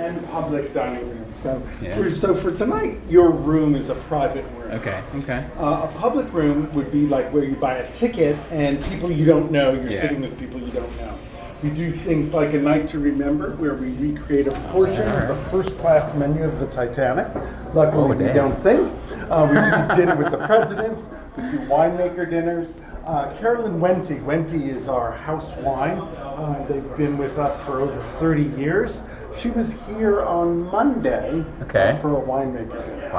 and public dining room. So for tonight, your room is a private room. Okay. A public room would be like where you buy a ticket and people you don't know, you're sitting with people you don't know. We do things like A Night to Remember, where we recreate a portion of the first-class menu of the Titanic. Luckily, we don't sing. We do dinner with the presidents. We do winemaker dinners. Carolyn Wente is our house wine. They've been with us for over 30 years. She was here on Monday for a winemaker dinner.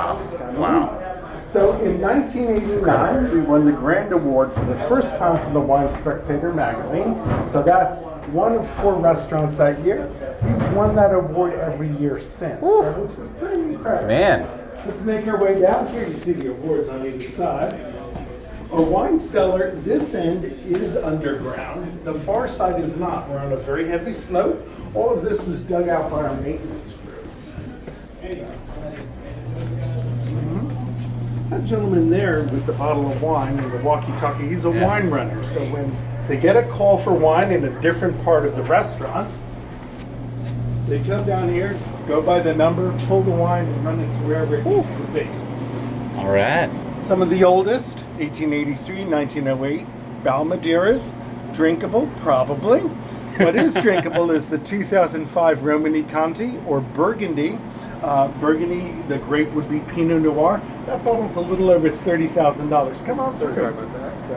Wow. So in 1989, we won the Grand Award for the first time from the Wine Spectator magazine. So that's one of 4 restaurants that year. We've won that award every year since, which is pretty incredible. Man. Let's make our way down here. You see the awards on either side. Our wine cellar, this end is underground. The far side is not. We're on a very heavy slope. All of this was dug out by our maintenance crew. That gentleman there with the bottle of wine and the walkie-talkie, he's a wine runner. So when they get a call for wine in a different part of the restaurant, they come down here, go by the number, pull the wine, and run it to wherever it needs to be. All right. Some of the oldest, 1883, 1908, Balmadeiras, drinkable, probably. What is drinkable is the 2005 Romani Conti or Burgundy. Burgundy, the grape would be Pinot Noir. That bottle's a little over $30,000. Come on, sir. Sorry about that. So,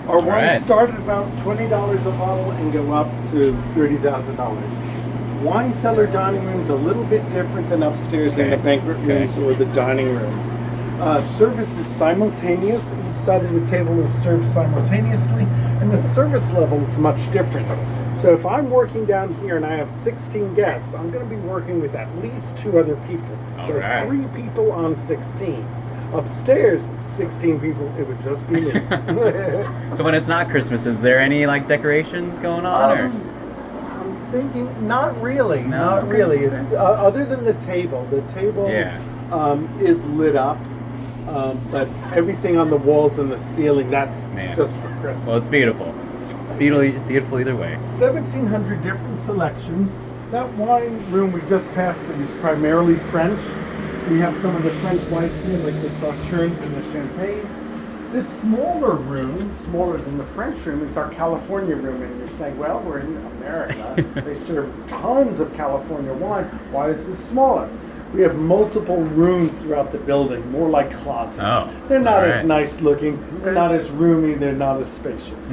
our wines start at about $20 a bottle and go up to $30,000. Wine cellar dining rooms a little bit different than upstairs in the banquet rooms or the dining rooms. Service is simultaneous. Each side of the table is served simultaneously, and the service level is much different. So if I'm working down here and I have 16 guests, I'm going to be working with at least 2 other people. So 3 people on 16. Upstairs, 16 people, it would just be me. So when it's not Christmas, is there any like decorations going on? I'm thinking, not really. Not really. It's other than the table. The table is lit up. But everything on the walls and the ceiling, that's just for Christmas. Well, it's beautiful. It's beautiful either way. 1,700 different selections. That wine room we just passed through is primarily French. We have some of the French whites here, like the Sauternes and the Champagne. This smaller room, smaller than the French room, is our California room. And you're saying, well, we're in America. They serve tons of California wine. Why is this smaller? We have multiple rooms throughout the building, more like closets. They're not as nice looking, they're not as roomy, they're not as spacious.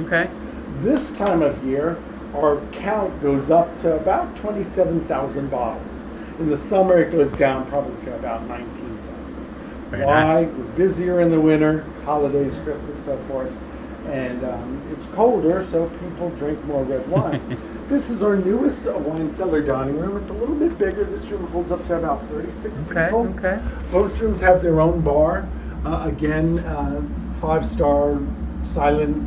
This time of year, our count goes up to about 27,000 bottles. In the summer, it goes down probably to about 19,000. Why? We're busier in the winter, holidays, Christmas, so forth. And it's colder, so people drink more red wine. This is our newest wine cellar dining room. It's a little bit bigger. This room holds up to about 36 people. Both rooms have their own bar. Again, 5-star silent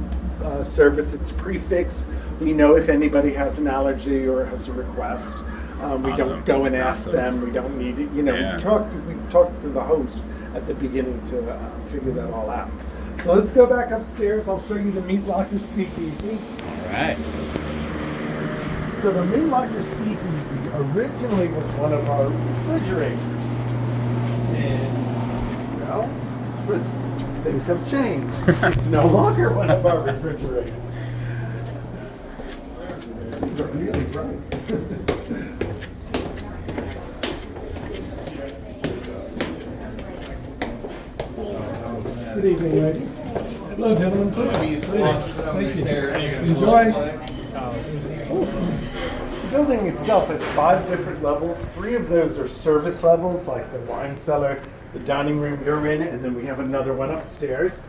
service. It's prefix. We know if anybody has an allergy or has a request. We don't go and ask them. We don't need it. You know, we talk to the host at the beginning to figure that all out. So let's go back upstairs. I'll show you the Meat Locker Speakeasy. All right. So the Meat Locker Speakeasy originally was one of our refrigerators. And, well, things have changed. It's no longer one of our refrigerators. These are really bright. Good evening, ladies. Hello, gentlemen. Please. Thank you. Enjoy. The building itself has 5 different levels. 3 of those are service levels, like the wine cellar, the dining room you're in, and then we have another one upstairs.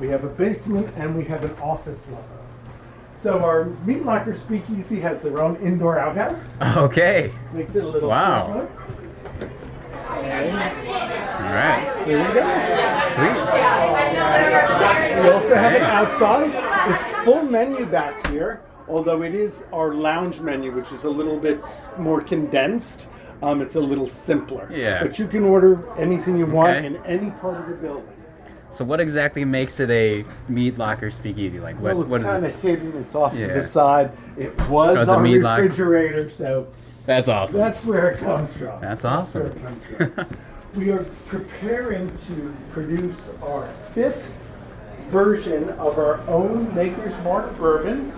We have a basement, and we have an office level. So our Meat Locker Speakeasy has their own indoor outhouse. Okay. Makes it a little simpler. All right. Here we go. Sweet. We also have it outside. It's full menu back here, although it is our lounge menu, which is a little bit more condensed. It's a little simpler. Yeah. But you can order anything you want in any part of the building. So what exactly makes it a meat locker speakeasy? Like what? Well, it's What is kind it? of hidden. It's off to Yeah. the side. It was it's a our meat locker. refrigerator, so That's awesome. that's where it comes from. That's where awesome. it comes from. We are preparing to produce our 5th version of our own Maker's Mark bourbon.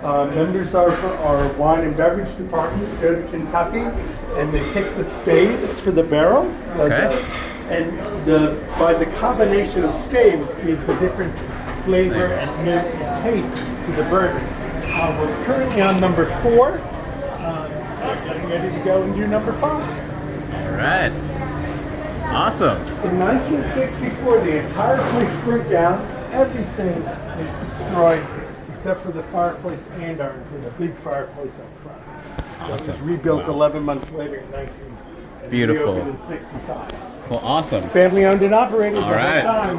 Members of our wine and beverage department go to Kentucky and they pick the staves for the barrel. Okay. By the combination of staves gives a different flavor and note and taste to the bourbon. We're currently on number 4. We're getting ready to go and do number 5. All right. Awesome. In 1964, the entire place burnt down. Everything was destroyed except for the fireplace andirons and the big fireplace up front. It was Awesome. rebuilt Wow. 11 months later in 19. Beautiful. Reopened in 65. Well, awesome. Family owned and operated All the right. whole time.